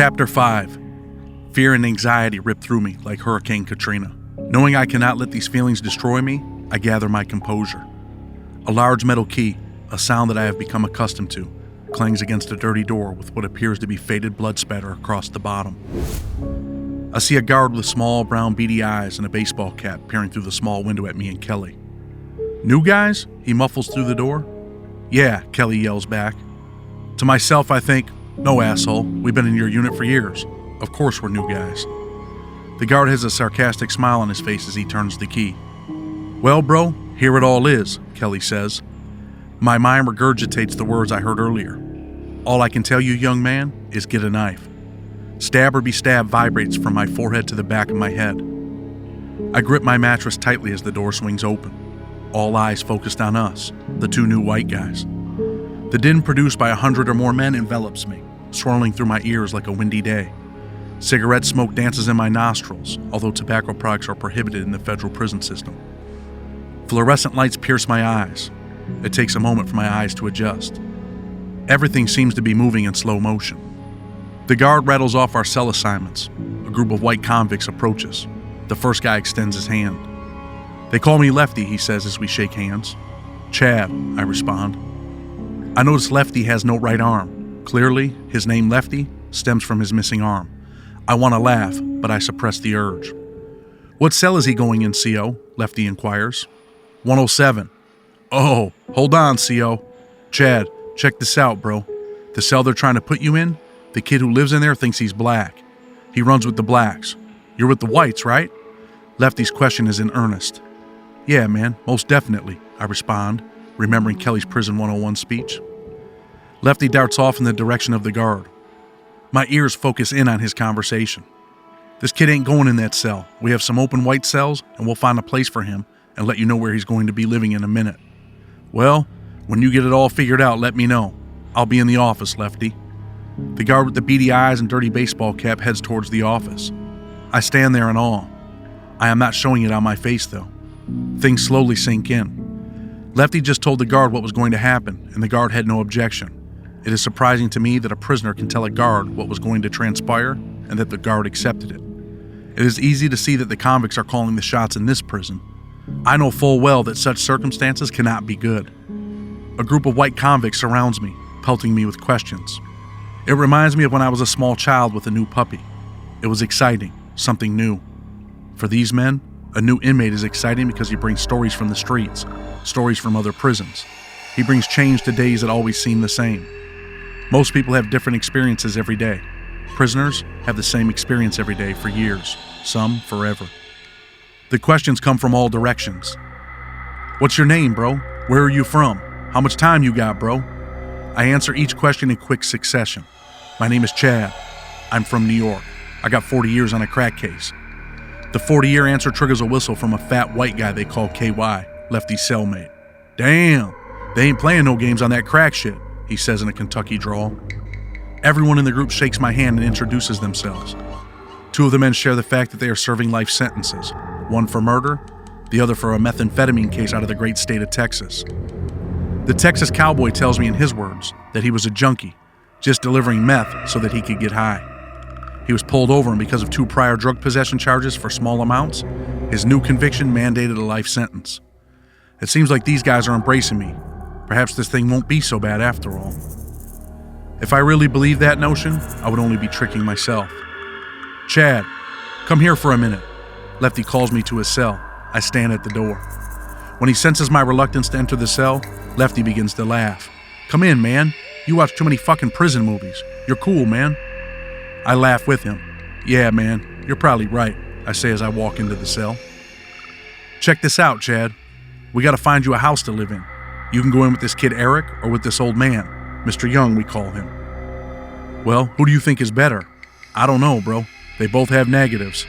Chapter 5. Fear and anxiety rip through me like Hurricane Katrina. Knowing I cannot let these feelings destroy me, I gather my composure. A large metal key, a sound that I have become accustomed to, clangs against a dirty door with what appears to be faded blood spatter across the bottom. I see a guard with small brown beady eyes and a baseball cap peering through the small window at me and Kelly. "New guys?" he muffles through the door. "Yeah," Kelly yells back. To myself, I think, "No, asshole, we've been in your unit for years. Of course we're new guys." The guard has a sarcastic smile on his face as he turns the key. "Well, bro, here it all is," Kelly says. My mind regurgitates the words I heard earlier. "All I can tell you, young man, is get a knife." Stab or be stabbed vibrates from my forehead to the back of my head. I grip my mattress tightly as the door swings open. All eyes focused on us, the two new white guys. The din produced by 100 or more men envelops me, swirling through my ears like a windy day. Cigarette smoke dances in my nostrils, although tobacco products are prohibited in the federal prison system. Fluorescent lights pierce my eyes. It takes a moment for my eyes to adjust. Everything seems to be moving in slow motion. The guard rattles off our cell assignments. A group of white convicts approaches. The first guy extends his hand. "They call me Lefty," he says as we shake hands. "Chad," I respond. I notice Lefty has no right arm. Clearly, his name Lefty stems from his missing arm. I want to laugh, but I suppress the urge. "What cell is he going in, CO?" Lefty inquires. 107. "Oh, hold on, CO. Chad, check this out, bro. The cell they're trying to put you in, the kid who lives in there thinks he's black. He runs with the blacks. You're with the whites, right?" Lefty's question is in earnest. "Yeah, man, most definitely," I respond, remembering Kelly's Prison 101 speech. Lefty darts off in the direction of the guard. My ears focus in on his conversation. "This kid ain't going in that cell. We have some open white cells, and we'll find a place for him and let you know where he's going to be living in a minute." "Well, when you get it all figured out, let me know. I'll be in the office, Lefty." The guard with the beady eyes and dirty baseball cap heads towards the office. I stand there in awe. I am not showing it on my face, though. Things slowly sink in. Lefty just told the guard what was going to happen, and the guard had no objection. It is surprising to me that a prisoner can tell a guard what was going to transpire, and that the guard accepted it. It is easy to see that the convicts are calling the shots in this prison. I know full well that such circumstances cannot be good. A group of white convicts surrounds me, pelting me with questions. It reminds me of when I was a small child with a new puppy. It was exciting, something new. For these men, a new inmate is exciting because he brings stories from the streets, stories from other prisons. He brings change to days that always seem the same. Most people have different experiences every day. Prisoners have the same experience every day for years, some forever. The questions come from all directions. "What's your name, bro? Where are you from? How much time you got, bro?" I answer each question in quick succession. "My name is Chad. I'm from New York. I got 40 years on a crack case." The 40-year answer triggers a whistle from a fat white guy they call KY, Lefty's cellmate. "Damn, they ain't playing no games on that crack shit," he says in a Kentucky drawl. Everyone in the group shakes my hand and introduces themselves. Two of the men share the fact that they are serving life sentences, one for murder, the other for a methamphetamine case out of the great state of Texas. The Texas cowboy tells me in his words that he was a junkie, just delivering meth so that he could get high. He was pulled over, and because of 2 prior drug possession charges for small amounts, his new conviction mandated a life sentence. It seems like these guys are embracing me. Perhaps this thing won't be so bad after all. If I really believed that notion, I would only be tricking myself. "Chad, come here for a minute." Lefty calls me to his cell. I stand at the door. When he senses my reluctance to enter the cell, Lefty begins to laugh. "Come in, man. You watch too many fucking prison movies. You're cool, man." I laugh with him. "Yeah, man, you're probably right," I say as I walk into the cell. "Check this out, Chad. We gotta find you a house to live in. You can go in with this kid Eric or with this old man. Mr. Young, we call him." "Well, who do you think is better?" "I don't know, bro. They both have negatives.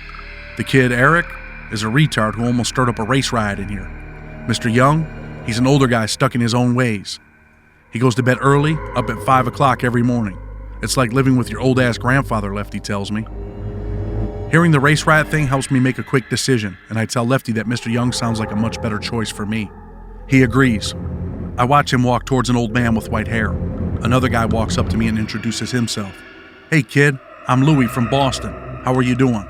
The kid Eric is a retard who almost stirred up a race riot in here. Mr. Young, he's an older guy stuck in his own ways. He goes to bed early, up at 5 o'clock every morning. It's like living with your old-ass grandfather," Lefty tells me. Hearing the race riot thing helps me make a quick decision, and I tell Lefty that Mr. Young sounds like a much better choice for me. He agrees. I watch him walk towards an old man with white hair. Another guy walks up to me and introduces himself. "Hey kid, I'm Louie from Boston. How are you doing?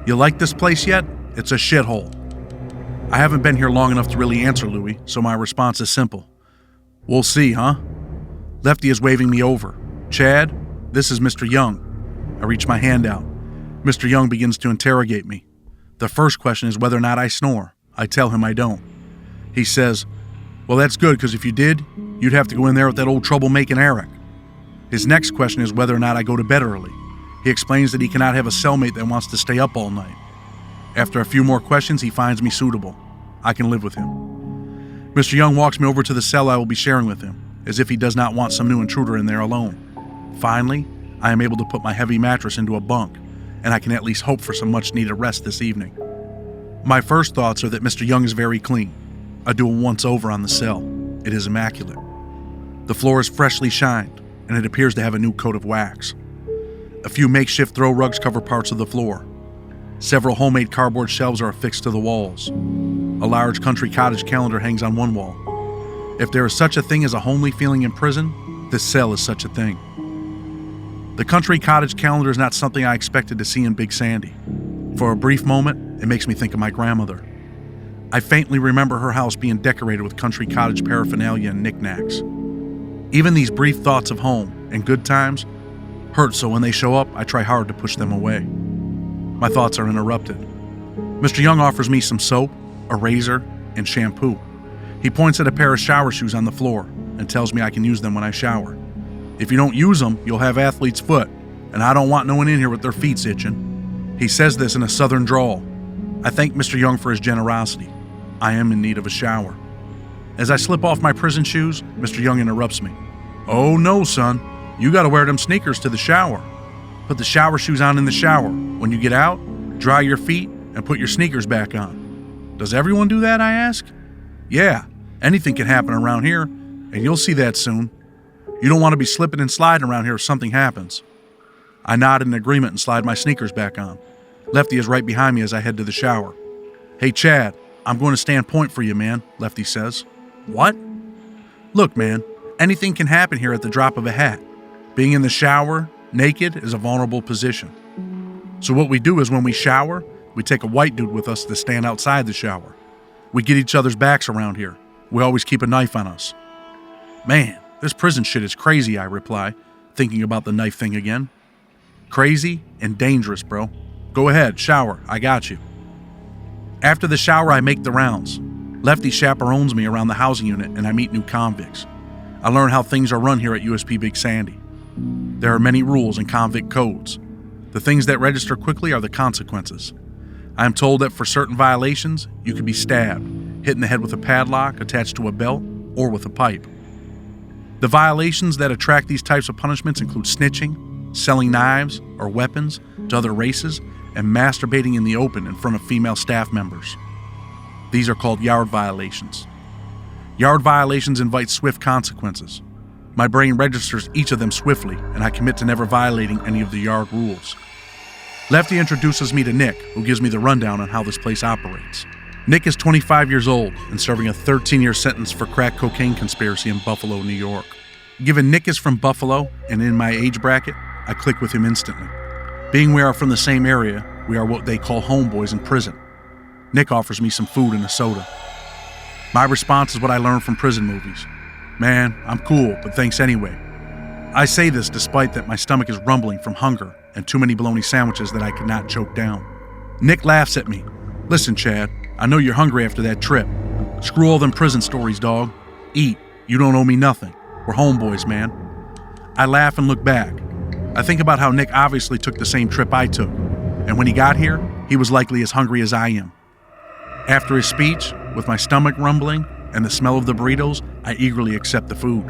You like this place yet? It's a shithole. I haven't been here long enough to really answer Louie, so my response is simple. We'll see, huh? Lefty is waving me over. Chad, this is Mr. Young. I reach my hand out. Mr. Young begins to interrogate me. The first question is whether or not I snore. I tell him I don't. He says, well, that's good, because if you did, you'd have to go in there with that old troublemaking Eric. His next question is whether or not I go to bed early. He explains that he cannot have a cellmate that wants to stay up all night. After a few more questions, he finds me suitable. I can live with him. Mr. Young walks me over to the cell I will be sharing with him, as if he does not want some new intruder in there alone. Finally, I am able to put my heavy mattress into a bunk, and I can at least hope for some much-needed rest this evening. My first thoughts are that Mr. Young is very clean. I do a once-over on the cell. It is immaculate. The floor is freshly shined, and it appears to have a new coat of wax. A few makeshift throw rugs cover parts of the floor. Several homemade cardboard shelves are affixed to the walls. A large country cottage calendar hangs on one wall. If there is such a thing as a homely feeling in prison, this cell is such a thing. The country cottage calendar is not something I expected to see in Big Sandy. For a brief moment, it makes me think of my grandmother. I faintly remember her house being decorated with country cottage paraphernalia and knickknacks. Even these brief thoughts of home and good times hurt, so when they show up, I try hard to push them away. My thoughts are interrupted. Mr. Young offers me some soap, a razor, and shampoo. He points at a pair of shower shoes on the floor and tells me I can use them when I shower. If you don't use them, you'll have athlete's foot, and I don't want no one in here with their feet itching. He says this in a southern drawl. I thank Mr. Young for his generosity. I am in need of a shower. As I slip off my prison shoes, Mr. Young interrupts me. Oh no, son. You gotta wear them sneakers to the shower. Put the shower shoes on in the shower. When you get out, dry your feet and put your sneakers back on. Does everyone do that, I ask? Yeah, anything can happen around here, and you'll see that soon. You don't want to be slipping and sliding around here if something happens. I nod in agreement and slide my sneakers back on. Lefty is right behind me as I head to the shower. Hey, Chad, I'm going to stand point for you, man, Lefty says. What? Look, man, anything can happen here at the drop of a hat. Being in the shower, naked, is a vulnerable position. So what we do is when we shower, we take a white dude with us to stand outside the shower. We get each other's backs around here. We always keep a knife on us. Man, this prison shit is crazy, I reply, thinking about the knife thing again. Crazy and dangerous, bro. Go ahead, shower, I got you. After the shower, I make the rounds. Lefty chaperones me around the housing unit and I meet new convicts. I learn how things are run here at USP Big Sandy. There are many rules and convict codes. The things that register quickly are the consequences. I am told that for certain violations, you could be stabbed, hit in the head with a padlock attached to a belt, or with a pipe. The violations that attract these types of punishments include snitching, selling knives or weapons to other races, and masturbating in the open in front of female staff members. These are called yard violations. Yard violations invite swift consequences. My brain registers each of them swiftly, and I commit to never violating any of the yard rules. Lefty introduces me to Nick, who gives me the rundown on how this place operates. Nick is 25 years old and serving a 13-year sentence for crack cocaine conspiracy in Buffalo, New York. Given Nick is from Buffalo and in my age bracket, I click with him instantly. Being we are from the same area, we are what they call homeboys in prison. Nick offers me some food and a soda. My response is what I learned from prison movies. Man, I'm cool, but thanks anyway. I say this despite that my stomach is rumbling from hunger and too many bologna sandwiches that I could not choke down. Nick laughs at me. Listen, Chad, I know you're hungry after that trip. Screw all them prison stories, dog. Eat. You don't owe me nothing. We're homeboys, man. I laugh and look back. I think about how Nick obviously took the same trip I took, and when he got here, he was likely as hungry as I am. After his speech, with my stomach rumbling and the smell of the burritos, I eagerly accept the food.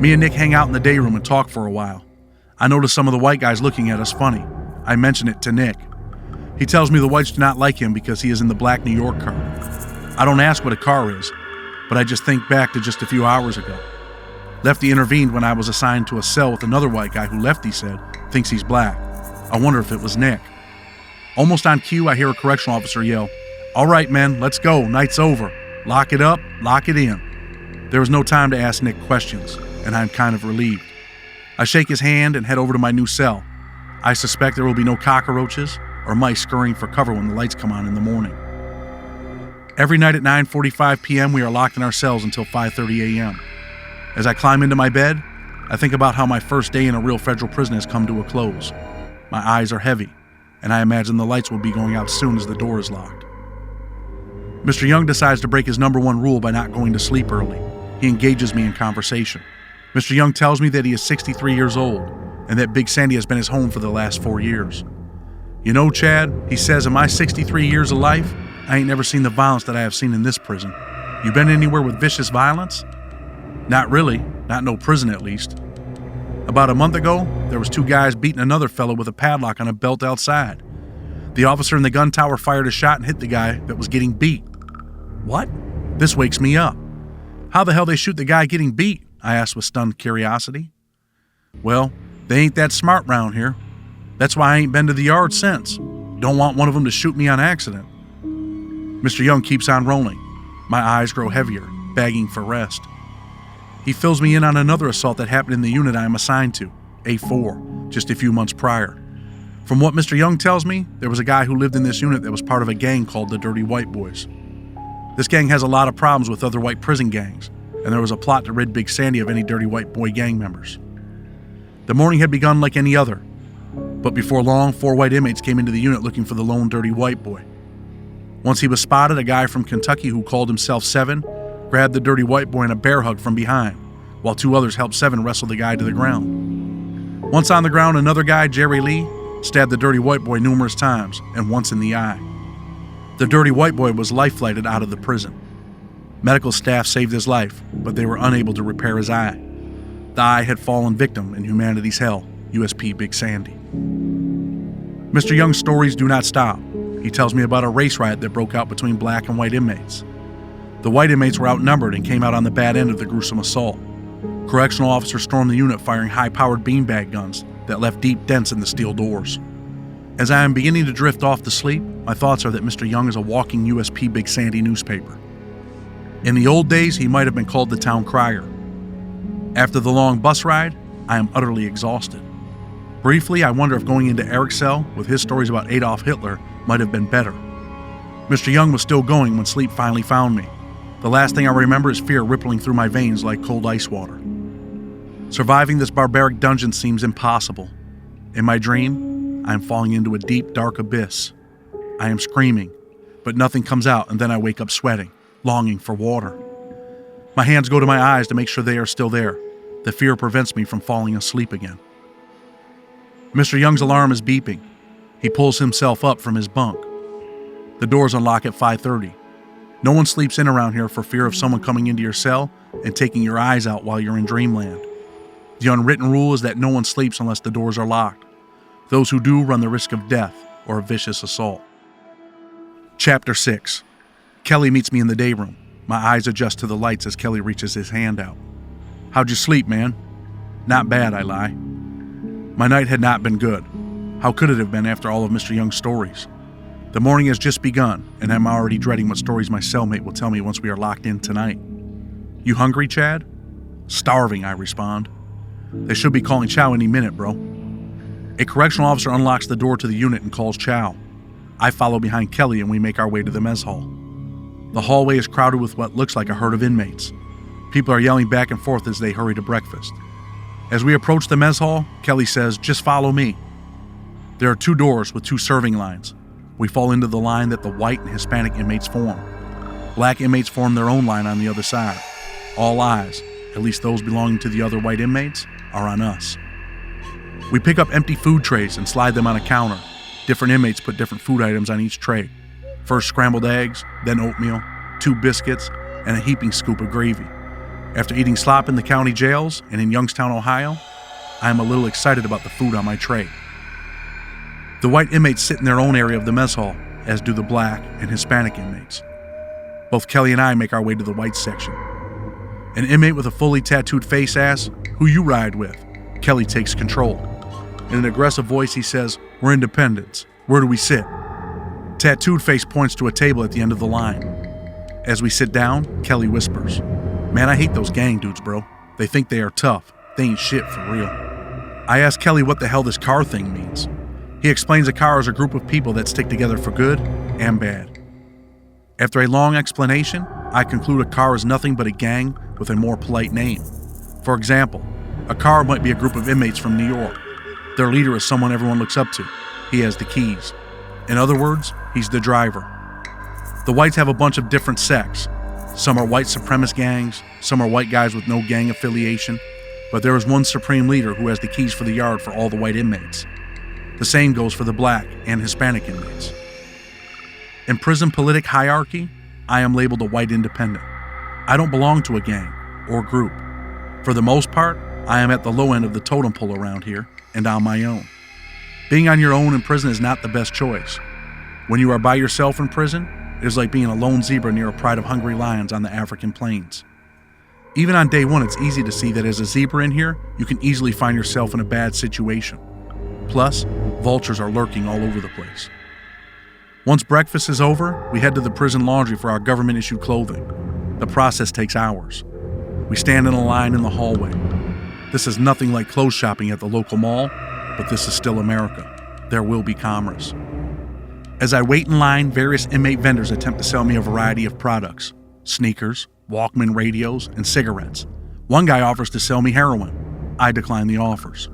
Me and Nick hang out in the day room and talk for a while. I notice some of the white guys looking at us funny. I mention it to Nick. He tells me the whites do not like him because he is in the black New York car. I don't ask what a car is, but I just think back to just a few hours ago. Lefty intervened when I was assigned to a cell with another white guy who Lefty said thinks he's black. I wonder if it was Nick. Almost on cue, I hear a correctional officer yell, "All right, men, let's go. Night's over. Lock it up, lock it in." There was no time to ask Nick questions, and I'm kind of relieved. I shake his hand and head over to my new cell. I suspect there will be no cockroaches or mice scurrying for cover when the lights come on in the morning. Every night at 9:45 p.m. we are locked in our cells until 5:30 a.m. As I climb into my bed, I think about how my first day in a real federal prison has come to a close. My eyes are heavy, and I imagine the lights will be going out soon as the door is locked. Mr. Young decides to break his number one rule by not going to sleep early. He engages me in conversation. Mr. Young tells me that he is 63 years old and that Big Sandy has been his home for the last 4 years. You know, Chad, he says, in my 63 years of life, I ain't never seen the violence that I have seen in this prison. You been anywhere with vicious violence? Not really, not no prison at least. About a month ago, there was 2 guys beating another fellow with a padlock on a belt outside. The officer in the gun tower fired a shot and hit the guy that was getting beat. What? This wakes me up. How the hell they shoot the guy getting beat? I asked with stunned curiosity. Well, they ain't that smart round here. That's why I ain't been to the yard since. Don't want one of them to shoot me on accident. Mr. Young keeps on rolling. My eyes grow heavier, begging for rest. He fills me in on another assault that happened in the unit I am assigned to, A4, just a few months prior. From what Mr. Young tells me, there was a guy who lived in this unit that was part of a gang called the Dirty White Boys. This gang has a lot of problems with other white prison gangs, and there was a plot to rid Big Sandy of any Dirty White Boy gang members. The morning had begun like any other, but before long, 4 white inmates came into the unit looking for the lone Dirty White Boy. Once he was spotted, a guy from Kentucky who called himself Seven grabbed the Dirty White Boy in a bear hug from behind, while 2 others helped Seven wrestle the guy to the ground. Once on the ground, another guy, Jerry Lee, stabbed the Dirty White Boy numerous times, and once in the eye. The Dirty White Boy was life-flighted out of the prison. Medical staff saved his life, but they were unable to repair his eye. The eye had fallen victim in humanity's hell, USP Big Sandy. Mr. Young's stories do not stop. He tells me about a race riot that broke out between black and white inmates. The white inmates were outnumbered and came out on the bad end of the gruesome assault. Correctional officers stormed the unit firing high-powered beanbag guns that left deep dents in the steel doors. As I am beginning to drift off to sleep, my thoughts are that Mr. Young is a walking USP Big Sandy newspaper. In the old days, he might have been called the town crier. After the long bus ride, I am utterly exhausted. Briefly, I wonder if going into Eric's cell with his stories about Adolf Hitler might have been better. Mr. Young was still going when sleep finally found me. The last thing I remember is fear rippling through my veins like cold ice water. Surviving this barbaric dungeon seems impossible. In my dream, I am falling into a deep, dark abyss. I am screaming, but nothing comes out, and then I wake up sweating, longing for water. My hands go to my eyes to make sure they are still there. The fear prevents me from falling asleep again. Mr. Young's alarm is beeping. He pulls himself up from his bunk. The doors unlock at 5:30. No one sleeps in around here for fear of someone coming into your cell and taking your eyes out while you're in dreamland. The unwritten rule is that no one sleeps unless the doors are locked. Those who do run the risk of death or a vicious assault. Chapter 6. Kelly meets me in the day room. My eyes adjust to the lights as Kelly reaches his hand out. How'd you sleep, man? Not bad, I lie. My night had not been good. How could it have been after all of Mr. Young's stories? The morning has just begun, and I'm already dreading what stories my cellmate will tell me once we are locked in tonight. You hungry, Chad? Starving, I respond. They should be calling Chow any minute, bro. A correctional officer unlocks the door to the unit and calls Chow. I follow behind Kelly and we make our way to the mess hall. The hallway is crowded with what looks like a herd of inmates. People are yelling back and forth as they hurry to breakfast. As we approach the mess hall, Kelly says, "Just follow me." There are 2 doors with 2 serving lines. We fall into the line that the white and Hispanic inmates form. Black inmates form their own line on the other side. All eyes, at least those belonging to the other white inmates, are on us. We pick up empty food trays and slide them on a counter. Different inmates put different food items on each tray. First scrambled eggs, then oatmeal, 2 biscuits, and a heaping scoop of gravy. After eating slop in the county jails and in Youngstown, Ohio, I am a little excited about the food on my tray. The white inmates sit in their own area of the mess hall, as do the black and Hispanic inmates. Both Kelly and I make our way to the white section. An inmate with a fully tattooed face asks, "Who you ride with?" Kelly takes control. In an aggressive voice, he says, "We're independents. Where do we sit?" Tattooed face points to a table at the end of the line. As we sit down, Kelly whispers, "Man, I hate those gang dudes, bro. They think they are tough. They ain't shit for real." I ask Kelly what the hell this car thing means. He explains a car is a group of people that stick together for good and bad. After a long explanation, I conclude a car is nothing but a gang with a more polite name. For example, a car might be a group of inmates from New York. Their leader is someone everyone looks up to. He has the keys. In other words, he's the driver. The whites have a bunch of different sects. Some are white supremacist gangs, some are white guys with no gang affiliation, but there is one supreme leader who has the keys for the yard for all the white inmates. The same goes for the black and Hispanic inmates. In prison politic hierarchy, I am labeled a white independent. I don't belong to a gang or group. For the most part, I am at the low end of the totem pole around here and on my own. Being on your own in prison is not the best choice. When you are by yourself in prison, it is like being a lone zebra near a pride of hungry lions on the African plains. Even on day one, it's easy to see that as a zebra in here, you can easily find yourself in a bad situation. Plus, vultures are lurking all over the place. Once breakfast is over, we head to the prison laundry for our government-issued clothing. The process takes hours. We stand in a line in the hallway. This is nothing like clothes shopping at the local mall, but this is still America. There will be commerce. As I wait in line, various inmate vendors attempt to sell me a variety of products: sneakers, Walkman radios, and cigarettes. One guy offers to sell me heroin. I decline the offers.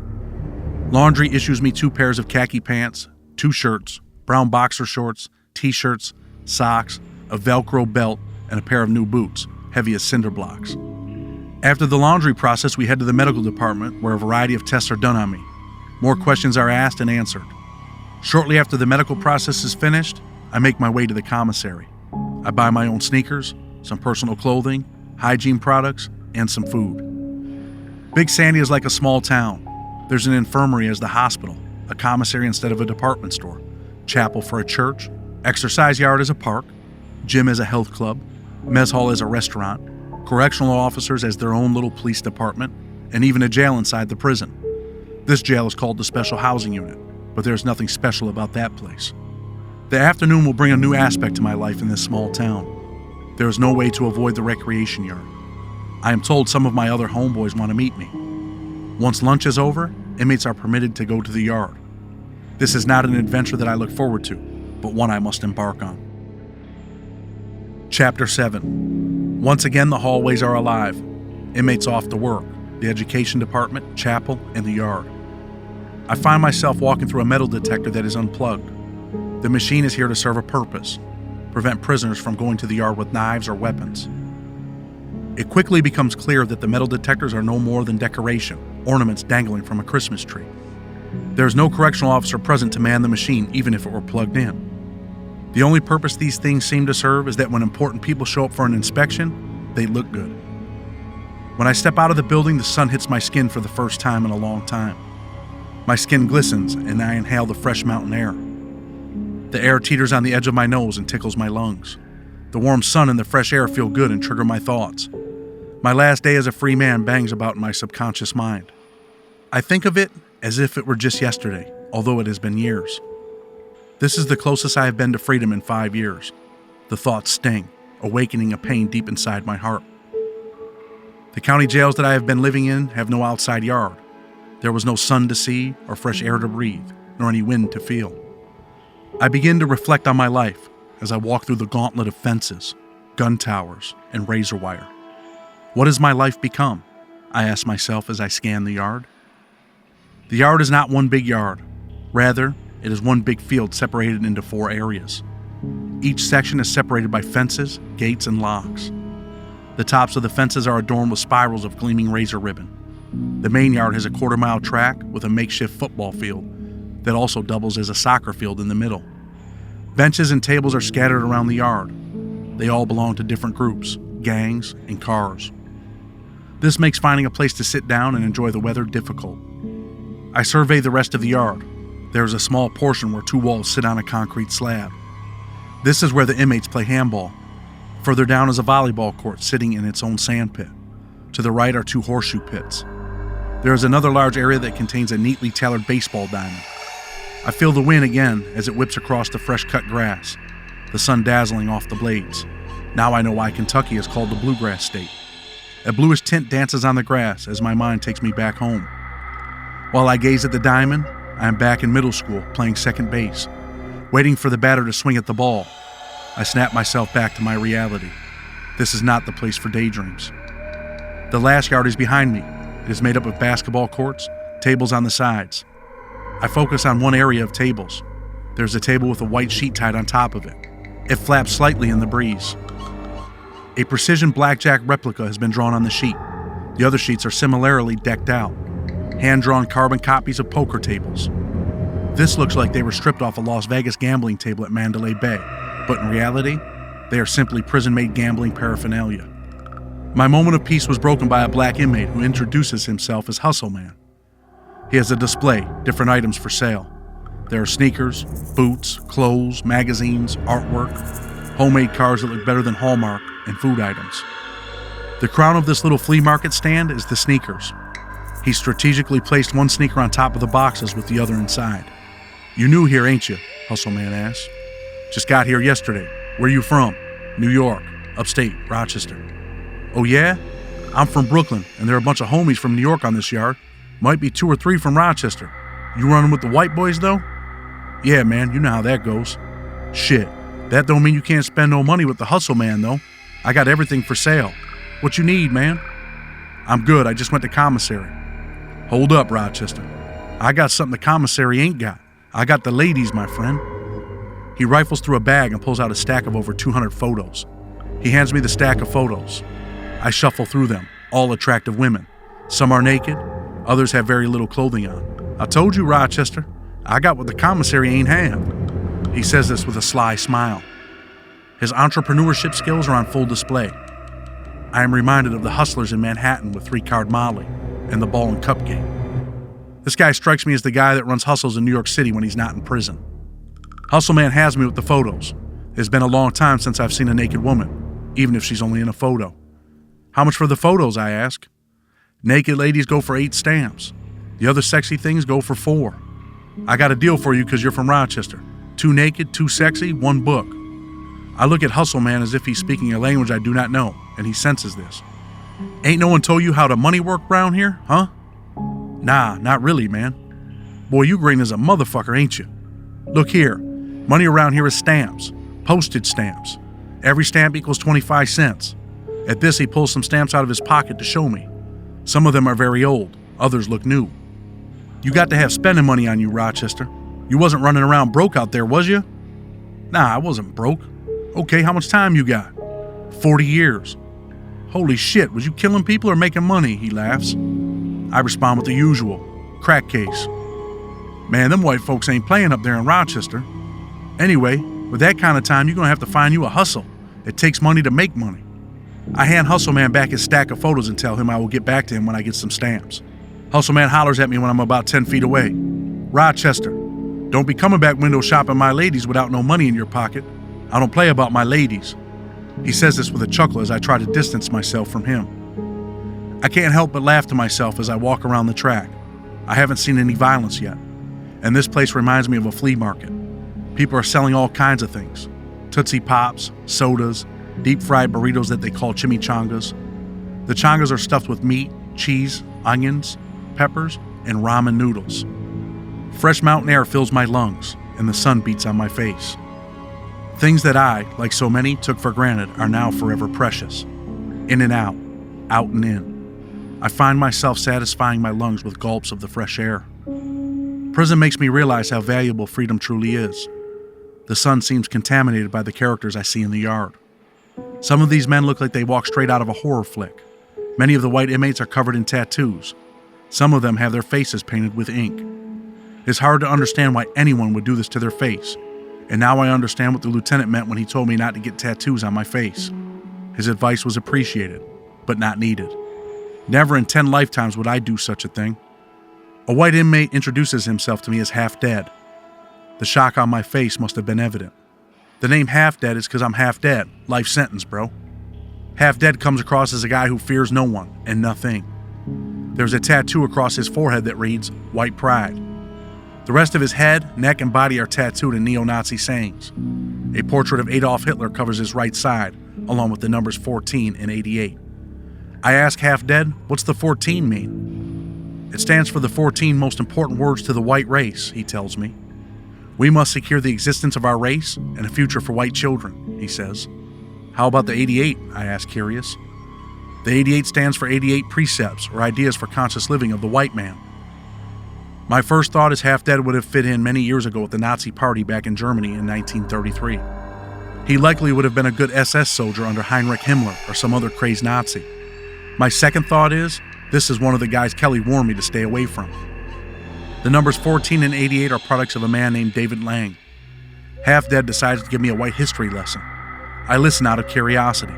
Laundry issues me 2 pairs of khaki pants, 2 shirts, brown boxer shorts, t-shirts, socks, a Velcro belt, and a pair of new boots, heavy as cinder blocks. After the laundry process, we head to the medical department where a variety of tests are done on me. More questions are asked and answered. Shortly after the medical process is finished, I make my way to the commissary. I buy my own sneakers, some personal clothing, hygiene products, and some food. Big Sandy is like a small town. There's an infirmary as the hospital, a commissary instead of a department store, chapel for a church, exercise yard as a park, gym as a health club, mess hall as a restaurant, correctional officers as their own little police department, and even a jail inside the prison. This jail is called the Special Housing Unit, but there's nothing special about that place. The afternoon will bring a new aspect to my life in this small town. There is no way to avoid the recreation yard. I am told some of my other homeboys want to meet me. Once lunch is over, inmates are permitted to go to the yard. This is not an adventure that I look forward to, but one I must embark on. Chapter 7. Once again, the hallways are alive. Inmates off to work, the education department, chapel, and the yard. I find myself walking through a metal detector that is unplugged. The machine is here to serve a purpose: prevent prisoners from going to the yard with knives or weapons. It quickly becomes clear that the metal detectors are no more than decoration, ornaments dangling from a Christmas tree. There is no correctional officer present to man the machine, even if it were plugged in. The only purpose these things seem to serve is that when important people show up for an inspection, they look good. When I step out of the building, the sun hits my skin for the first time in a long time. My skin glistens, and I inhale the fresh mountain air. The air teeters on the edge of my nose and tickles my lungs. The warm sun and the fresh air feel good and trigger my thoughts. My last day as a free man bangs about in my subconscious mind. I think of it as if it were just yesterday, although it has been years. This is the closest I have been to freedom in 5 years. The thoughts sting, awakening a pain deep inside my heart. The county jails that I have been living in have no outside yard. There was no sun to see or fresh air to breathe, nor any wind to feel. I begin to reflect on my life as I walk through the gauntlet of fences, gun towers, and razor wire. What has my life become? I ask myself as I scan the yard. The yard is not one big yard. Rather, it is one big field separated into 4 areas. Each section is separated by fences, gates, and locks. The tops of the fences are adorned with spirals of gleaming razor ribbon. The main yard has a 1/4-mile track with a makeshift football field that also doubles as a soccer field in the middle. Benches and tables are scattered around the yard. They all belong to different groups, gangs, and cars. This makes finding a place to sit down and enjoy the weather difficult. I survey the rest of the yard. There is a small portion where 2 walls sit on a concrete slab. This is where the inmates play handball. Further down is a volleyball court sitting in its own sand pit. To the right are 2 horseshoe pits. There is another large area that contains a neatly tailored baseball diamond. I feel the wind again as it whips across the fresh-cut grass, the sun dazzling off the blades. Now I know why Kentucky is called the Bluegrass State. A bluish tint dances on the grass as my mind takes me back home. While I gaze at the diamond, I am back in middle school playing second base, waiting for the batter to swing at the ball. I snap myself back to my reality. This is not the place for daydreams. The last yard is behind me. It is made up of basketball courts, tables on the sides. I focus on one area of tables. There's a table with a white sheet tied on top of it. It flaps slightly in the breeze. A precision blackjack replica has been drawn on the sheet. The other sheets are similarly decked out. Hand-drawn carbon copies of poker tables. This looks like they were stripped off a Las Vegas gambling table at Mandalay Bay, but in reality, they are simply prison-made gambling paraphernalia. My moment of peace was broken by a black inmate who introduces himself as Hustle Man. He has a display, different items for sale. There are sneakers, boots, clothes, magazines, artwork, homemade cars that look better than Hallmark, and food items. The crown of this little flea market stand is the sneakers. He strategically placed one sneaker on top of the boxes with the other inside. "You new here, ain't you?" Hustle Man asked. "Just got here yesterday. Where you from?" "New York, upstate, Rochester." "Oh yeah? I'm from Brooklyn, and there are a bunch of homies from New York on this yard. Might be 2 or 3 from Rochester. You running with the white boys though?" "Yeah, man, you know how that goes." "Shit, that don't mean you can't spend no money with the Hustle Man though. I got everything for sale. What you need, man?" "I'm good, I just went to commissary." "Hold up, Rochester. I got something the commissary ain't got. I got the ladies, my friend." He rifles through a bag and pulls out a stack of over 200 photos. He hands me the stack of photos. I shuffle through them, all attractive women. Some are naked, others have very little clothing on. "I told you, Rochester, I got what the commissary ain't have." He says this with a sly smile. His entrepreneurship skills are on full display. I am reminded of the hustlers in Manhattan with 3-card Molly and the ball and cup game. This guy strikes me as the guy that runs hustles in New York City when he's not in prison. Hustle Man has me with the photos. It's been a long time since I've seen a naked woman, even if she's only in a photo. "How much for the photos?" I ask. "Naked ladies go for 8 stamps. The other sexy things go for 4. I got a deal for you because you're from Rochester. 2 naked, 2 sexy, 1 book." I look at Hustle Man as if he's speaking a language I do not know, and he senses this. "Ain't no one told you how the money work round here, huh?" "Nah, not really, man." "Boy, you green as a motherfucker, ain't you? Look here, money around here is stamps, postage stamps. Every stamp equals 25 cents. At this, he pulls some stamps out of his pocket to show me. Some of them are very old, others look new. "You got to have spending money on you, Rochester. You wasn't running around broke out there, was you?" "Nah, I wasn't broke." "Okay, how much time you got?" 40 years. "Holy shit, was you killing people or making money?" He laughs. I respond with the usual, crack case. "Man, them white folks ain't playing up there in Rochester. Anyway, with that kind of time, you're gonna have to find you a hustle. It takes money to make money." I hand Hustle Man back his stack of photos and tell him I will get back to him when I get some stamps. Hustle Man hollers at me when I'm about 10 feet away. "Rochester, don't be coming back window shopping my ladies without no money in your pocket. I don't play about my ladies." He says this with a chuckle as I try to distance myself from him. I can't help but laugh to myself as I walk around the track. I haven't seen any violence yet, and this place reminds me of a flea market. People are selling all kinds of things. Tootsie Pops, sodas, deep-fried burritos that they call chimichangas. The changas are stuffed with meat, cheese, onions, peppers, and ramen noodles. Fresh mountain air fills my lungs, and the sun beats on my face. Things that I, like so many, took for granted are now forever precious. In and out and in. I find myself satisfying my lungs with gulps of the fresh air. Prison makes me realize how valuable freedom truly is. The sun seems contaminated by the characters I see in the yard. Some of these men look like they walk straight out of a horror flick. Many of the white inmates are covered in tattoos. Some of them have their faces painted with ink. It's hard to understand why anyone would do this to their face, and now I understand what the lieutenant meant when he told me not to get tattoos on my face. His advice was appreciated, but not needed. Never in 10 lifetimes would I do such a thing. A white inmate introduces himself to me as half dead. The shock on my face must have been evident. The name Half Dead is because I'm half dead. Life sentence, bro. Half Dead comes across as a guy who fears no one and nothing. There's a tattoo across his forehead that reads, White Pride. The rest of his head, neck, and body are tattooed in neo-Nazi sayings. A portrait of Adolf Hitler covers his right side, along with the numbers 14 and 88. I ask Half Dead, what's the 14 mean? It stands for the 14 most important words to the white race, he tells me. We must secure the existence of our race and a future for white children, he says. How about the 88? I ask, curious. The 88 stands for 88 precepts or ideas for conscious living of the white man. My first thought is Half Dead would have fit in many years ago at the Nazi Party back in Germany in 1933. He likely would have been a good SS soldier under Heinrich Himmler or some other crazed Nazi. My second thought is, this is one of the guys Kelly warned me to stay away from. The numbers 14 and 88 are products of a man named David Lang. Half Dead decides to give me a white history lesson. I listen out of curiosity.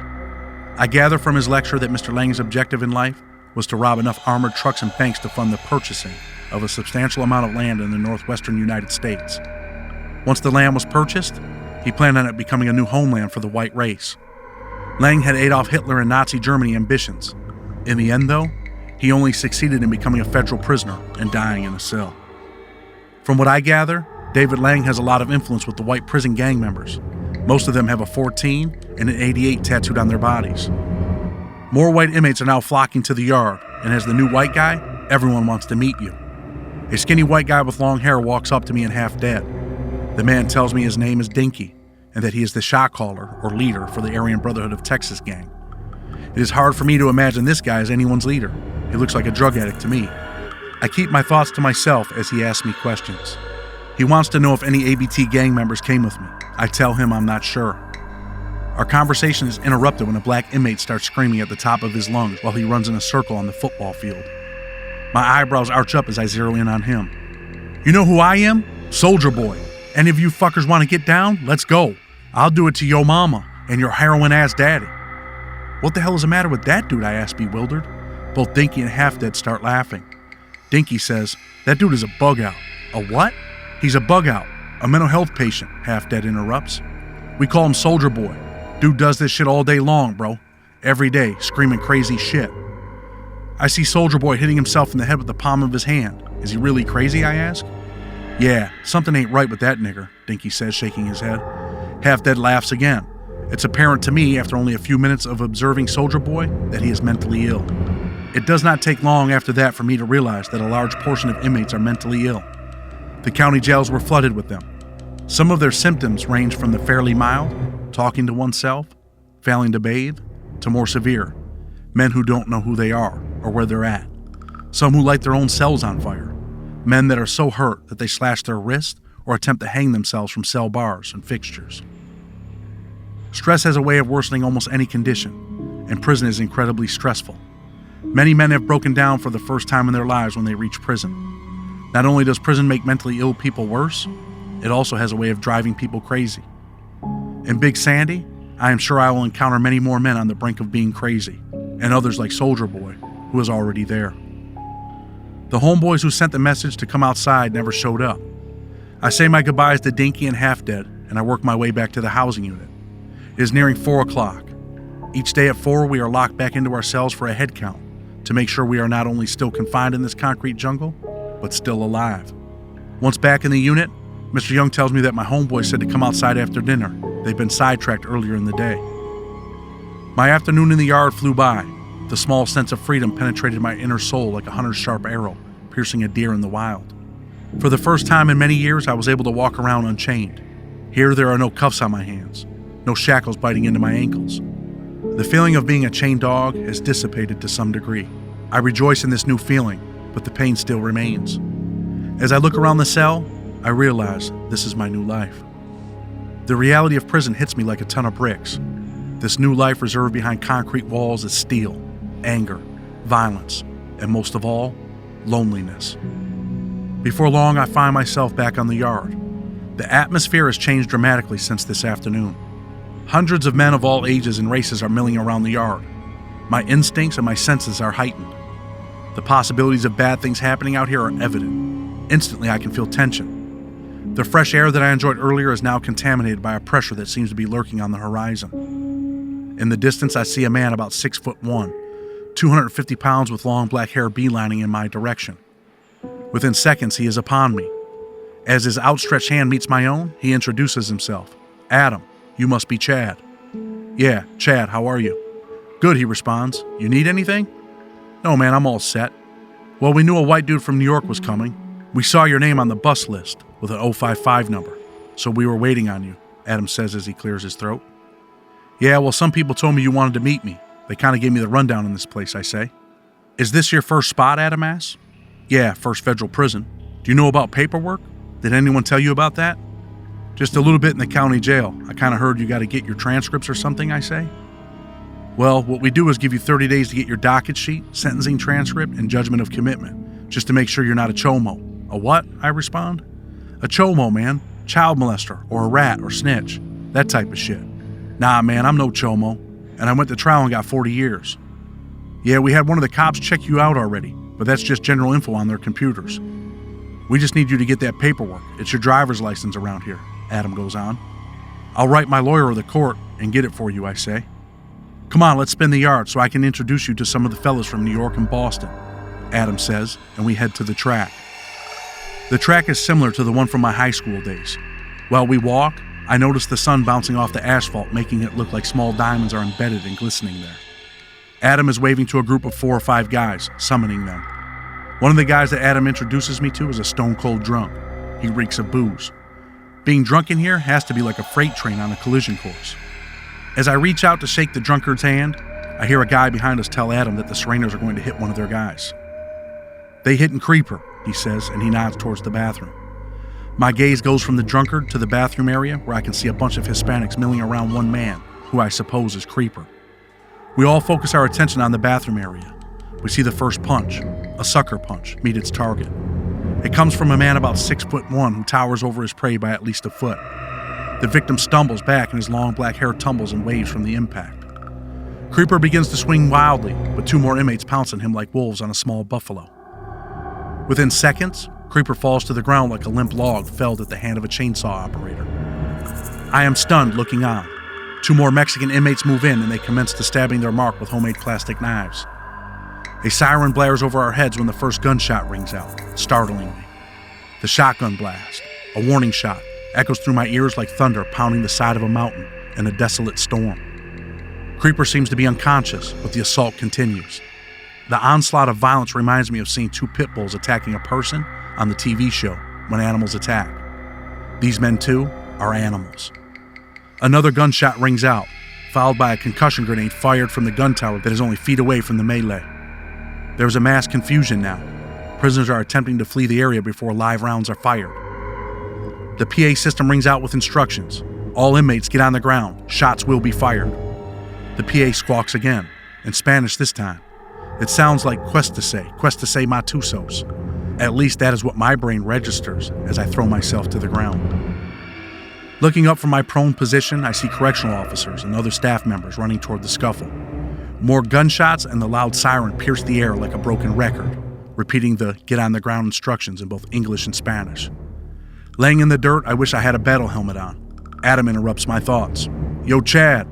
I gather from his lecture that Mr. Lang's objective in life was to rob enough armored trucks and banks to fund the purchasing of a substantial amount of land in the northwestern United States. Once the land was purchased, he planned on it becoming a new homeland for the white race. Lang had Adolf Hitler and Nazi Germany ambitions. In the end, though, he only succeeded in becoming a federal prisoner and dying in a cell. From what I gather, David Lang has a lot of influence with the white prison gang members. Most of them have a 14 and an 88 tattooed on their bodies. More white inmates are now flocking to the yard, and as the new white guy, everyone wants to meet you. A skinny white guy with long hair walks up to me in Half Dead. The man tells me his name is Dinky, and that he is the shot caller or leader for the Aryan Brotherhood of Texas gang. It is hard for me to imagine this guy as anyone's leader. He looks like a drug addict to me. I keep my thoughts to myself as he asks me questions. He wants to know if any ABT gang members came with me. I tell him I'm not sure. Our conversation is interrupted when a black inmate starts screaming at the top of his lungs while he runs in a circle on the football field. My eyebrows arch up as I zero in on him. You know who I am? Soldier Boy. Any of you fuckers want to get down? Let's go. I'll do it to yo mama and your heroin-ass daddy. What the hell is the matter with that dude? I ask, bewildered. Both Dinky and Half Dead start laughing. Dinky says, that dude is a bug out. A what? He's a bug out. A mental health patient, Half Dead interrupts. We call him Soldier Boy. Dude does this shit all day long, bro. Every day, screaming crazy shit. I see Soldier Boy hitting himself in the head with the palm of his hand. Is he really crazy, I ask? Yeah, something ain't right with that nigger, Dinky says, shaking his head. Half Dead laughs again. It's apparent to me, after only a few minutes of observing Soldier Boy, that he is mentally ill. It does not take long after that for me to realize that a large portion of inmates are mentally ill. The county jails were flooded with them. Some of their symptoms range from the fairly mild, talking to oneself, failing to bathe, to more severe, men who don't know who they are or where they're at. Some who light their own cells on fire. Men that are so hurt that they slash their wrist or attempt to hang themselves from cell bars and fixtures. Stress has a way of worsening almost any condition, and prison is incredibly stressful. Many men have broken down for the first time in their lives when they reach prison. Not only does prison make mentally ill people worse, it also has a way of driving people crazy. In Big Sandy, I am sure I will encounter many more men on the brink of being crazy, and others like Soldier Boy, who is already there. The homeboys who sent the message to come outside never showed up. I say my goodbyes to Dinky and Half Dead, and I work my way back to the housing unit. It is nearing 4 o'clock. Each day at 4, we are locked back into our cells for a head count to make sure we are not only still confined in this concrete jungle, but still alive. Once back in the unit, Mr. Young tells me that my homeboy said to come outside after dinner. They've been sidetracked earlier in the day. My afternoon in the yard flew by. The small sense of freedom penetrated my inner soul like a hunter's sharp arrow, piercing a deer in the wild. For the first time in many years, I was able to walk around unchained. Here there are no cuffs on my hands, no shackles biting into my ankles. The feeling of being a chained dog has dissipated to some degree. I rejoice in this new feeling, but the pain still remains. As I look around the cell, I realize this is my new life. The reality of prison hits me like a ton of bricks. This new life reserved behind concrete walls is steel, anger, violence, and most of all, loneliness. Before long, I find myself back on the yard. The atmosphere has changed dramatically since this afternoon. Hundreds of men of all ages and races are milling around the yard. My instincts and my senses are heightened. The possibilities of bad things happening out here are evident. Instantly, I can feel tension. The fresh air that I enjoyed earlier is now contaminated by a pressure that seems to be lurking on the horizon. In the distance, I see a man about 6'1", 250 pounds with long black hair beelining in my direction. Within seconds, he is upon me. As his outstretched hand meets my own, he introduces himself. Adam, you must be Chad. Yeah, Chad, how are you? Good, he responds. You need anything? No, man, I'm all set. Well, we knew a white dude from New York was coming. We saw your name on the bus list with an 055 number, so we were waiting on you, Adam says as he clears his throat. Yeah, well, some people told me you wanted to meet me. They kind of gave me the rundown in this place, I say. Is this your first spot, Adam asks? Yeah, first federal prison. Do you know about paperwork? Did anyone tell you about that? Just a little bit in the county jail. I kind of heard you got to get your transcripts or something, I say. Well, what we do is give you 30 days to get your docket sheet, sentencing transcript, and judgment of commitment, just to make sure you're not a chomo. A what? I respond. A chomo, man. Child molester, or a rat, or snitch. That type of shit. Nah, man, I'm no chomo. And I went to trial and got 40 years. Yeah, we had one of the cops check you out already, but that's just general info on their computers. We just need you to get that paperwork. It's your driver's license around here, Adam goes on. I'll write my lawyer or the court and get it for you, I say. Come on, let's spin the yard so I can introduce you to some of the fellas from New York and Boston, Adam says, and we head to the track. The track is similar to the one from my high school days. While we walk, I notice the sun bouncing off the asphalt, making it look like small diamonds are embedded and glistening there. Adam is waving to a group of 4 or 5 guys, summoning them. One of the guys that Adam introduces me to is a stone-cold drunk. He reeks of booze. Being drunk in here has to be like a freight train on a collision course. As I reach out to shake the drunkard's hand, I hear a guy behind us tell Adam that the Serenos are going to hit one of their guys. They hitting Creeper, he says, and he nods towards the bathroom. My gaze goes from the drunkard to the bathroom area where I can see a bunch of Hispanics milling around one man, who I suppose is Creeper. We all focus our attention on the bathroom area. We see the first punch, a sucker punch, meet its target. It comes from a man about 6'1" who towers over his prey by at least a foot. The victim stumbles back and his long black hair tumbles and waves from the impact. Creeper begins to swing wildly, but 2 more inmates pounce on him like wolves on a small buffalo. Within seconds, Creeper falls to the ground like a limp log felled at the hand of a chainsaw operator. I am stunned, looking on. 2 more Mexican inmates move in and they commence to stabbing their mark with homemade plastic knives. A siren blares over our heads when the first gunshot rings out, startling me. The shotgun blast, a warning shot, echoes through my ears like thunder pounding the side of a mountain in a desolate storm. Creeper seems to be unconscious, but the assault continues. The onslaught of violence reminds me of seeing 2 pit bulls attacking a person on the TV show When Animals Attack. These men, too, are animals. Another gunshot rings out, followed by a concussion grenade fired from the gun tower that is only feet away from the melee. There is a mass confusion now. Prisoners are attempting to flee the area before live rounds are fired. The PA system rings out with instructions. All inmates get on the ground. Shots will be fired. The PA squawks again, in Spanish this time. It sounds like Cuéstese matusos. At least that is what my brain registers as I throw myself to the ground. Looking up from my prone position, I see correctional officers and other staff members running toward the scuffle. More gunshots and the loud siren pierce the air like a broken record, repeating the get on the ground instructions in both English and Spanish. Laying in the dirt, I wish I had a battle helmet on. Adam interrupts my thoughts. Yo, Chad.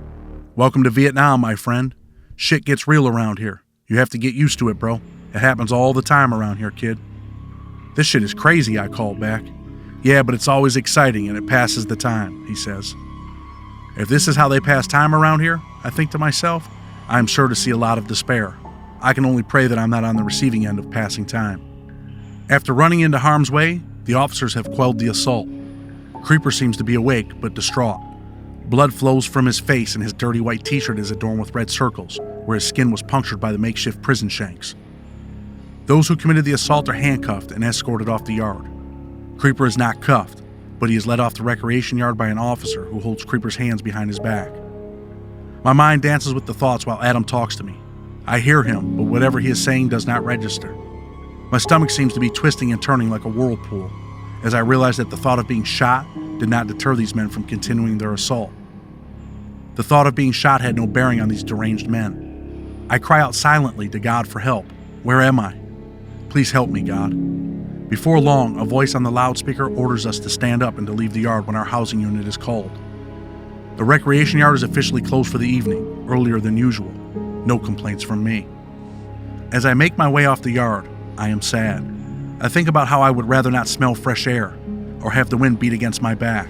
Welcome to Vietnam, my friend. Shit gets real around here. You have to get used to it, bro. It happens all the time around here, kid. This shit is crazy, I called back. Yeah, but it's always exciting and it passes the time, he says. If this is how they pass time around here, I think to myself, I am sure to see a lot of despair. I can only pray that I'm not on the receiving end of passing time. After running into harm's way, the officers have quelled the assault. Creeper seems to be awake, but distraught. Blood flows from his face and his dirty white t-shirt is adorned with red circles, where his skin was punctured by the makeshift prison shanks. Those who committed the assault are handcuffed and escorted off the yard. Creeper is not cuffed, but he is led off the recreation yard by an officer who holds Creeper's hands behind his back. My mind dances with the thoughts while Adam talks to me. I hear him, but whatever he is saying does not register. My stomach seems to be twisting and turning like a whirlpool, as I realize that the thought of being shot did not deter these men from continuing their assault. The thought of being shot had no bearing on these deranged men. I cry out silently to God for help. Where am I? Please help me, God. Before long, a voice on the loudspeaker orders us to stand up and to leave the yard when our housing unit is called. The recreation yard is officially closed for the evening, earlier than usual. No complaints from me. As I make my way off the yard, I am sad. I think about how I would rather not smell fresh air, or have the wind beat against my back,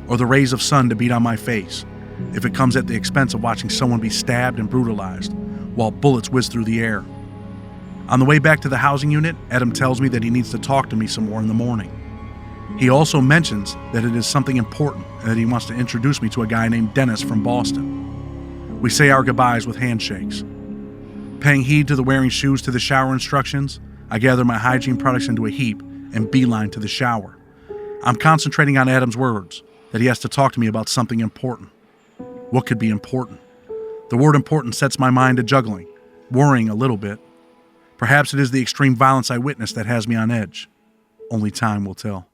or the rays of sun to beat on my face, if it comes at the expense of watching someone be stabbed and brutalized, while bullets whiz through the air. On the way back to the housing unit, Adam tells me that he needs to talk to me some more in the morning. He also mentions that it is something important and that he wants to introduce me to a guy named Dennis from Boston. We say our goodbyes with handshakes. Paying heed to the wearing shoes to the shower instructions, I gather my hygiene products into a heap and beeline to the shower. I'm concentrating on Adam's words, that he has to talk to me about something important. What could be important? The word important sets my mind to juggling, worrying a little bit. Perhaps it is the extreme violence I witnessed that has me on edge. Only time will tell.